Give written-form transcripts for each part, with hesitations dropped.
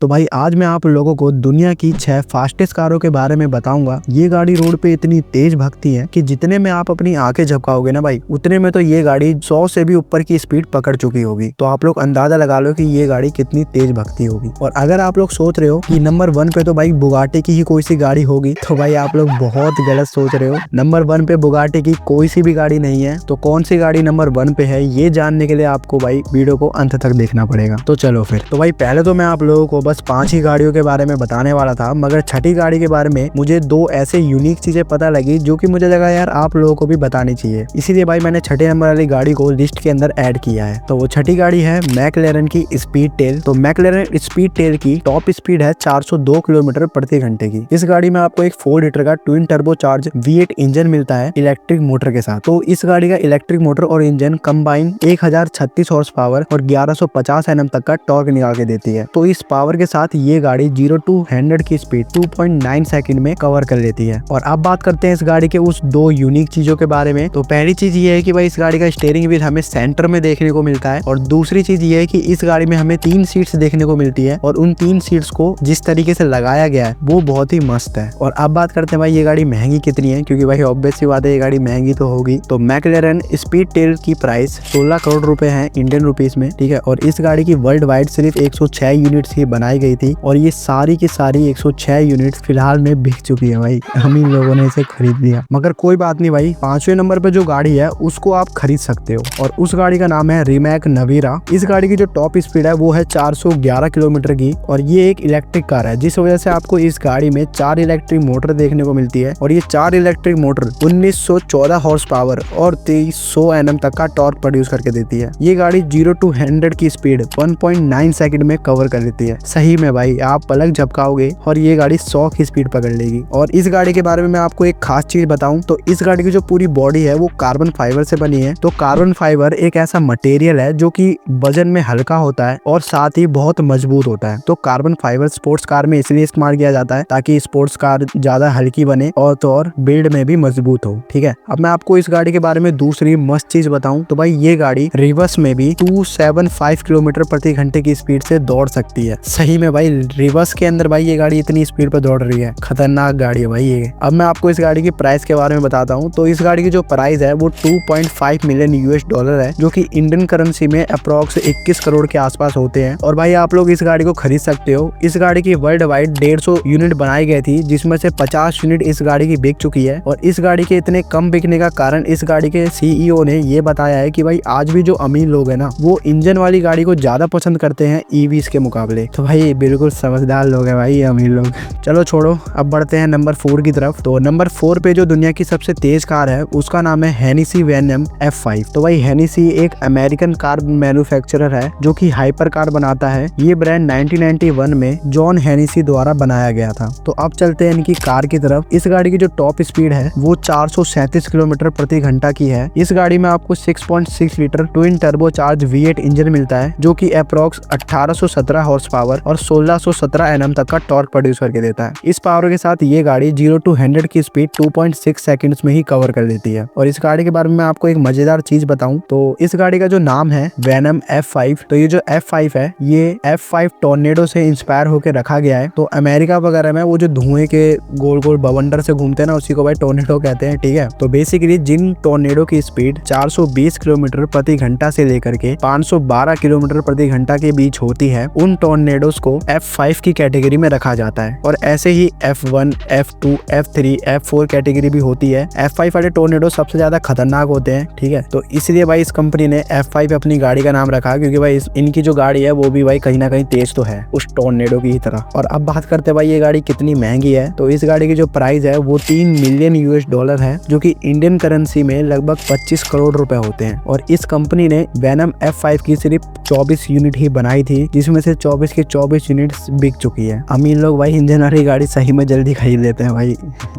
तो भाई आज मैं आप लोगों को दुनिया की 6 फास्टेस्ट कारों के बारे में बताऊंगा। ये गाड़ी रोड पे इतनी तेज भगती है कि जितने में आप अपनी आंखें झपकाओगे ना भाई, उतने में तो ये गाड़ी 100 से भी ऊपर की स्पीड पकड़ चुकी होगी। तो आप लोग अंदाजा लगा लो कि ये गाड़ी कितनी तेज भगती होगी। और अगर आप लोग सोच रहे हो कि नंबर 1 पे तो भाई बुगाटी की ही कोई सी गाड़ी होगी, तो भाई आप लोग बहुत गलत सोच रहे हो। नंबर 1 पे बुगाटी की कोई सी भी गाड़ी नहीं है। तो कौन सी गाड़ी नंबर 1 पे है, ये जानने के लिए आपको भाई वीडियो को अंत तक देखना पड़ेगा। तो चलो फिर। तो भाई पहले तो मैं आप लोगों को बस 5 ही गाड़ियों के बारे में बताने वाला था, मगर छठी गाड़ी के बारे में मुझे 2 ऐसे यूनिक चीजें पता लगी जो कि मुझे लगा यार आप लोगों को भी बतानी चाहिए। इसीलिए भाई मैंने छठे नंबर वाली गाड़ी को लिस्ट के अंदर ऐड किया है। तो वो छठी गाड़ी है मैकलेरन की स्पीड टेल। तो मैकलेरन स्पीड टेल की टॉप स्पीड है 402 किलोमीटर प्रति घंटे की। इस गाड़ी में आपको एक 4 लीटर का twin turbo charge V8 engine मिलता है इलेक्ट्रिक मोटर के साथ। तो इस गाड़ी का इलेक्ट्रिक मोटर और इंजन कंबाइन 1036 हॉर्स पावर और 1150 Nm तक का टॉर्क निकाल के देती है। तो इस पावर के साथ ये गाड़ी 0 to 100 की स्पीड 2.9 सेकंड में कवर कर लेती है। और अब बात करते हैं इस गाड़ी के उस 2 यूनिक चीजों के बारे में। तो पहली चीज ये है कि भाई इस गाड़ी का स्टीयरिंग व्हील हमें सेंटर में देखने को मिलता है। और दूसरी चीज ये है कि इस गाड़ी में हमें 3 सीट्स देखने को मिलती है और उन 3 सीट्स को जिस तरीके से लगाया गया है वो बहुत ही मस्त है। और अब बात करते हैं भाई ये गाड़ी महंगी कितनी है, क्योंकि भाई ऑब्वियस सी बात है ये गाड़ी महंगी तो होगी। तो मैकलेरन स्पीड टेल की प्राइस 16 करोड़ रुपए है इंडियन रुपीस में, ठीक है। और इस गाड़ी की वर्ल्ड वाइड सिर्फ 106 यूनिट्स ही बनाई गई थी और ये सारी की सारी 106 यूनिट्स फिलहाल में बिक चुकी है भाई। हम इन लोगों ने इसे खरीद लिया, मगर कोई बात नहीं भाई। 5वें नंबर पे जो गाड़ी है उसको आप खरीद सकते हो और उस गाड़ी का नाम है रिमैक नवीरा। इस गाड़ी की जो टॉप स्पीड है वो है 411 किलोमीटर की और ये एक इलेक्ट्रिक कार है, जिस वजह से आपको इस गाड़ी में 4 इलेक्ट्रिक मोटर देखने को मिलती है। और ये 4 इलेक्ट्रिक मोटर 1914 हॉर्स पावर और 2300 Nm तक का टॉर्क प्रोड्यूस करके देती है। ये गाड़ी 0 to 100 की स्पीड 1.9 सेकंड में कवर कर लेती है। सही में भाई आप पलक झपकाओगे और ये गाड़ी 100 की स्पीड पकड़ लेगी। और इस गाड़ी के बारे में मैं आपको एक खास चीज बताऊं तो इस गाड़ी की जो पूरी बॉडी है वो कार्बन फाइबर से बनी है। तो कार्बन फाइबर एक ऐसा मटेरियल है जो कि वजन में हल्का होता है और साथ ही बहुत मजबूत होता है। तो कार्बन फाइबर स्पोर्ट्स कार में इसलिए इस्तेमाल किया जाता है ताकि स्पोर्ट्स कार ज्यादा हल्की बने और बिल्ड में भी मजबूत हो, ठीक है। अब मैं आपको इस गाड़ी के बारे में दूसरी मस्त चीज बताऊं तो भाई ये गाड़ी रिवर्स में भी 275 किलोमीटर प्रति घंटे की स्पीड से दौड़ सकती है। सही में भाई रिवर्स के अंदर भाई ये गाड़ी इतनी स्पीड पर दौड़ रही है, खतरनाक गाड़ी है भाई ये। अब मैं आपको इस गाड़ी की प्राइस के बारे में बताता हूँ। तो इस गाड़ी की जो प्राइस है वो 2.5 मिलियन $US है, जो कि इंडियन करेंसी में अप्रॉक्स 21 करोड़ के आसपास होते हैं। और भाई आप लोग इस गाड़ी को खरीद सकते हो। इस गाड़ी की वर्ल्ड वाइड 150 यूनिट बनाई गई थी, जिसमें से 50 यूनिट इस गाड़ी की बिक चुकी है। और इस गाड़ी के इतने कम बिकने का कारण इस गाड़ी के CEO ने ये बताया है कि भाई आज भी जो अमीर लोग हैं ना, वो इंजन वाली गाड़ी को ज्यादा पसंद करते हैं EVs के मुकाबले। तो भाई बिल्कुल समझदार लोग हैं भाई ये अमीर लोग। चलो छोड़ो, अब बढ़ते हैं नंबर 4 की तरफ। तो नंबर 4 पे जो दुनिया की सबसे तेज कार है उसका नाम है हेनेसी वेनम F5। तो भाई हेनेसी एक अमेरिकन कार मैन्युफैक्चरर है जो कि हाइपर कार बनाता है। ये ब्रांड 1991 में जॉन हेनेसी द्वारा बनाया गया था। तो अब चलते हैं इनकी कार की तरफ। इस गाड़ी की जो टॉप स्पीड है वो 437 किलोमीटर प्रति घंटा की है। इस गाड़ी में आपको 6.6 litre twin turbo charge V8 engine मिलता है, जो कि अप्रॉक्स 1817 हॉर्स पावर और 1617 Nm तक का टॉर्क प्रोड्यूस करके देता है। इस पावर के साथ ये गाड़ी 0 to 100 की स्पीड 2.6 सेकंड्स में ही कवर कर देती है। और इस गाड़ी के बारे में मैं आपको एक मजेदार चीज बताऊं तो इस गाड़ी का जो नाम है वेनम F5, तो ये जो F5 है ये F5 टॉर्नेडो से इंस्पायर होकर रखा गया है। तो अमेरिका वगैरह में वो जो धुएं के गोल गोल बवंडर से घूमते हैं ना, उसी को भाई टॉर्नेडो कहते हैं, ठीक है। तो बेसिकली जिन टॉर्नेडो की स्पीड 420 किलोमीटर प्रति घंटा से लेकर के 512 किलोमीटर प्रति घंटा के बीच होती है, उन टॉर्नेडोस को F5 की कैटेगरी में रखा जाता है। और ऐसे ही F1, F2, F3, F4 category भी होती है। F5 वाले टॉर्नेडो सबसे ज्यादा खतरनाक होते हैं, ठीक है। तो इसलिए भाई इस कंपनी ने F5 अपनी गाड़ी का नाम रखा, क्योंकि भाई इनकी जो गाड़ी है वो भी भाई कहीं ना कहीं तेज तो है उस टॉर्नेडो की ही तरह। और अब बात करते हैं भाई ये गाड़ी कितनी महंगी है। तो इस गाड़ी की जो प्राइस है वो 3 मिलियन $US है, जो कि इंडियन करेंसी में लगभग 25 करोड़ रुपए होते हैं। और इस कंपनी ने वेनम F5 की सिर्फ 24 यूनिट ही बनाई थी, जिसमें से 24 की 24 यूनिट बिक चुकी है। अमीर लोग भाई इंजन वाली गाड़ी सही में जल्दी खरीद लेते हैं भाई।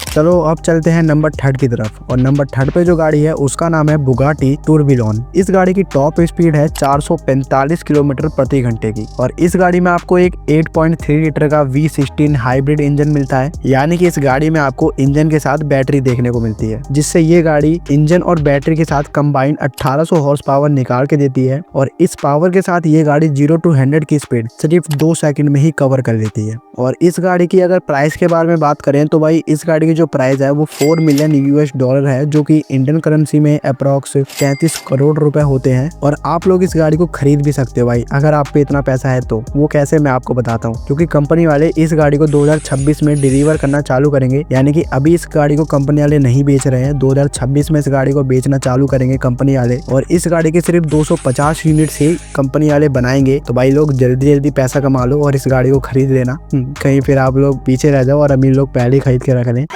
चलो अब चलते हैं नंबर 3 की तरफ। और नंबर 3 पे जो गाड़ी है उसका नाम है बुगाटी टूरबिलोन। इस गाड़ी की टॉप स्पीड है 445 किलोमीटर प्रति घंटे की। और इस गाड़ी में आपको एक 8.3 लीटर का V16 हाइब्रिड इंजन मिलता है, यानी कि इस गाड़ी में आपको इंजन के साथ बैटरी देखने को मिलती है, जिससे ये गाड़ी इंजन और बैटरी के साथ कंबाइन 1800 हॉर्स पावर निकाल के देती है। और इस पावर के साथ ये गाड़ी 0 to 100 की स्पीड सिर्फ 2 सेकंड में ही कवर कर लेती है। और इस गाड़ी की अगर प्राइस के बारे में बात करें तो भाई इस गाड़ी की जो प्राइस है वो 4 मिलियन US$ है, जो कि इंडियन करेंसी में अप्रॉक्स 33 करोड़ रुपए होते हैं। और आप लोग इस गाड़ी को खरीद भी सकते हो भाई, अगर आप पे इतना पैसा है तो। वो कैसे, मैं आपको बताता हूँ। क्योंकि कंपनी वाले इस गाड़ी को 2026 में डिलीवर करना चालू करेंगे, यानी कि अभी इस गाड़ी को कंपनी वाले नहीं बेच रहे हैं, 2026 में इस गाड़ी को बेचना चालू करेंगे कंपनी वाले। और इस गाड़ी के सिर्फ 250 यूनिट ही कंपनी वाले बनाएंगे। तो भाई लोग जल्दी जल्दी पैसा कमा लो और इस गाड़ी को खरीद लेना, कहीं फिर आप लोग पीछे रह जाओ और अमीर लोग पहले ही खरीद के रख लें।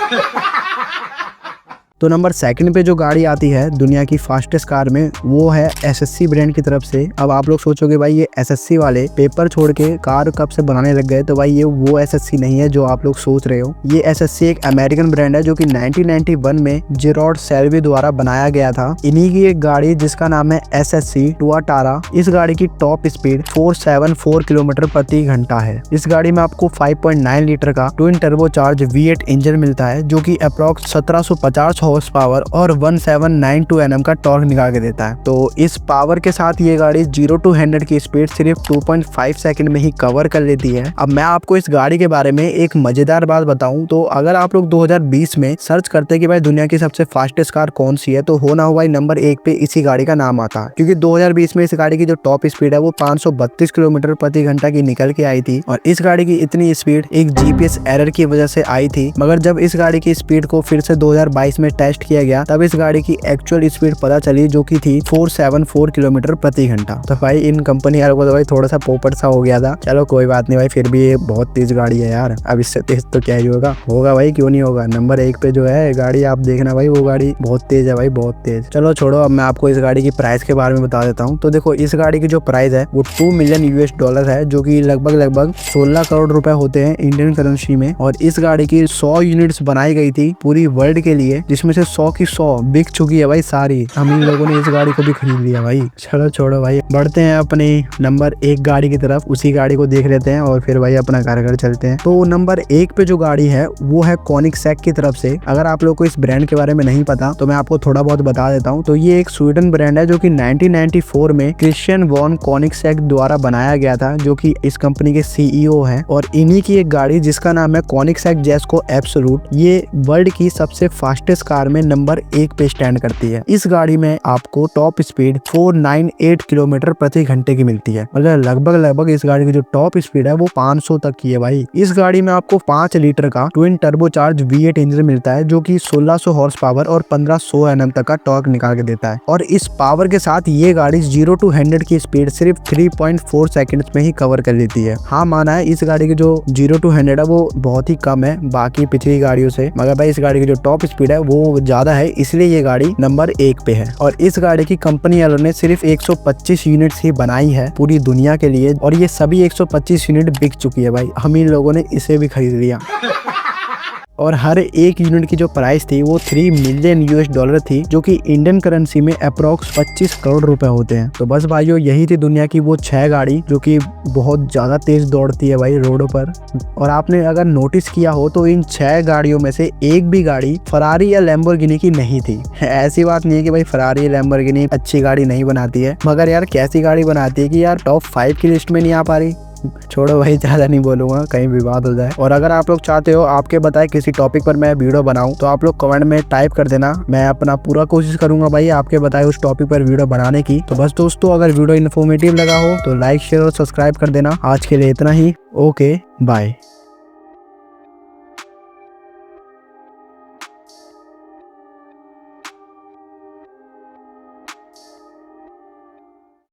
तो नंबर 2 पे जो गाड़ी आती है दुनिया की फास्टेस्ट कार में, वो है SSC ब्रांड की तरफ से। अब आप लोग सोचोगे भाई ये SSC वाले पेपर छोड़ के कार कब से बनाने लग गए, तो भाई ये वो SSC नहीं है जो आप लोग सोच रहे हो। ये SSC एक अमेरिकन ब्रांड है जो कि 1991 में जेरोड सेल्वी द्वारा बनाया गया था। इन्हीं की एक गाड़ी जिसका नाम है SSC टुआटारा। इस गाड़ी की टॉप स्पीड 474 किलोमीटर प्रति घंटा है। इस गाड़ी में आपको 5.9 लीटर का ट्विन टर्बोचार्ज V8 इंजन मिलता है, जो कि अप्रॉक्स 1750 हॉर्स पावर और 1792 Nm का टॉर्क निकाल के देता है। तो इस पावर के साथ ये गाड़ी 0 to 100 की स्पीड सिर्फ 2.5 सेकंड में ही कवर कर लेती है। अब मैं आपको इस गाड़ी के बारे में एक मजेदार बात बताऊं तो अगर आप लोग 2020 में सर्च करते हैं कि भाई दुनिया की सबसे फास्टेस्ट कार कौन सी है, तो होना हुआ नंबर 1 पे इसी गाड़ी का नाम आता है। क्योंकि 2020 में इस गाड़ी की जो टॉप स्पीड है वो 532 किलोमीटर प्रति घंटा की निकल के आई थी। और इस गाड़ी की इतनी स्पीड एक GPS एरर की वजह से आई थी, मगर जब इस गाड़ी की स्पीड को फिर से 2022 में टेस्ट किया गया तब इस गाड़ी की एक्चुअल स्पीड पता चली, जो की थी 474 किलोमीटर प्रति घंटा। तो भाई इन कंपनी वालों को तो भाई थोड़ा सा पोपट सा हो गया था। चलो कोई बात नहीं भाई, फिर भी ये बहुत तेज गाड़ी है यार। अब इससे तेज तो क्या ही होगा भाई, क्यों नहीं होगा। नंबर 1 पे जो है गाड़ी आप देखना भाई, वो गाड़ी बहुत तेज है भाई, बहुत तेज। चलो छोड़ो, अब मैं आपको इस गाड़ी की प्राइस के बारे में बता देता हूँ। तो देखो इस गाड़ी की जो प्राइस है वो 2 मिलियन US$ है, जो की लगभग 16 करोड़ रुपए होते हैं इंडियन करेंसी में। और इस गाड़ी की 100 यूनिट्स बनाई गई थी पूरी वर्ल्ड के लिए, जिसमें से 100 की 100 बिक चुकी है भाई सारी। हम इन लोगों ने इस गाड़ी को भी खरीद लिया भाई। चलो छोड़ो भाई, बढ़ते हैं अपनी नंबर 1 गाड़ी की तरफ। उसी गाड़ी को देख लेते हैं और फिर भाई अपना घर चलते हैं। तो नंबर 1 पे जो गाड़ी है वो है कोनिग्सेक की तरफ से। अगर आप लोग को इस ब्रांड के बारे में नहीं पता तो मैं आपको थोड़ा बहुत बता देता हूँ। तो ये एक स्वीडन ब्रांड है जो कि 1994 में क्रिश्चियन वॉन कोनिग्सेक द्वारा बनाया गया था, जो कि इस कंपनी के CEO है। और इन्हीं की एक गाड़ी जिसका नाम है कोनिग्सेक जेस्को एब्सोल्यूट, ये वर्ल्ड की सबसे फास्टेस्ट कार में नंबर 1 पे स्टैंड करती है। इस गाड़ी में आपको टॉप स्पीड 498 किलोमीटर प्रति घंटे की मिलती है। मतलब लगभग इस गाड़ी की जो टॉप स्पीड है वो 500 तक की है भाई। इस गाड़ी में आपको 5 लीटर का ट्विन टर्बोचार्ज V8 इंजन मिलता है, जो कि 1600 हॉर्स पावर और 1500 Nm तक का टॉर्क निकाल के देता है। और इस पावर के साथ ये गाड़ी 0 to 100 की स्पीड सिर्फ 3.4 सेकंड्स में ही कवर कर लेती है। हाँ माना है, इस गाड़ी की जो 0 to 100 है वो बहुत ही कम है बाकी पिछली गाड़ियों से, मगर भाई इस गाड़ी की जो टॉप स्पीड है वो ज्यादा है, इसलिए ये गाड़ी नंबर 1 पे है। और इस गाड़ी की कंपनी वालों ने सिर्फ 125 यूनिट्स ही बनाई है पूरी दुनिया के लिए, और ये सभी 125 यूनिट बिक चुकी है भाई। हम इन लोगों ने इसे भी खरीद लिया। और हर एक यूनिट की जो प्राइस थी वो 3 मिलियन US$ थी, जो कि इंडियन करेंसी में अप्रॉक्स 25 करोड़ रुपए होते हैं। तो बस भाइयों, यही थी दुनिया की वो 6 गाड़ी जो कि बहुत ज्यादा तेज दौड़ती है भाई रोडों पर। और आपने अगर नोटिस किया हो तो इन 6 गाड़ियों में से एक भी गाड़ी फरारी या लैम्बोर्गिनी की नहीं थी। ऐसी बात नहीं है कि भाई फरारी या लैम्बोर्गिनी अच्छी गाड़ी नहीं बनाती है, मगर यार कैसी गाड़ी बनाती है कि यार टॉप 5 की लिस्ट में नहीं आ पा रही। छोड़ो भाई, ज्यादा नहीं बोलूंगा कहीं विवाद हो जाए। और अगर आप लोग चाहते हो आपके बताए किसी टॉपिक पर मैं वीडियो बनाऊं तो आप लोग कमेंट में टाइप कर देना, मैं अपना पूरा कोशिश करूंगा भाई आपके बताए उस टॉपिक पर वीडियो बनाने की। तो बस दोस्तों, अगर वीडियो इन्फॉर्मेटिव लगा हो तो लाइक शेयर और सब्सक्राइब कर देना। आज के लिए इतना ही, ओके बाय।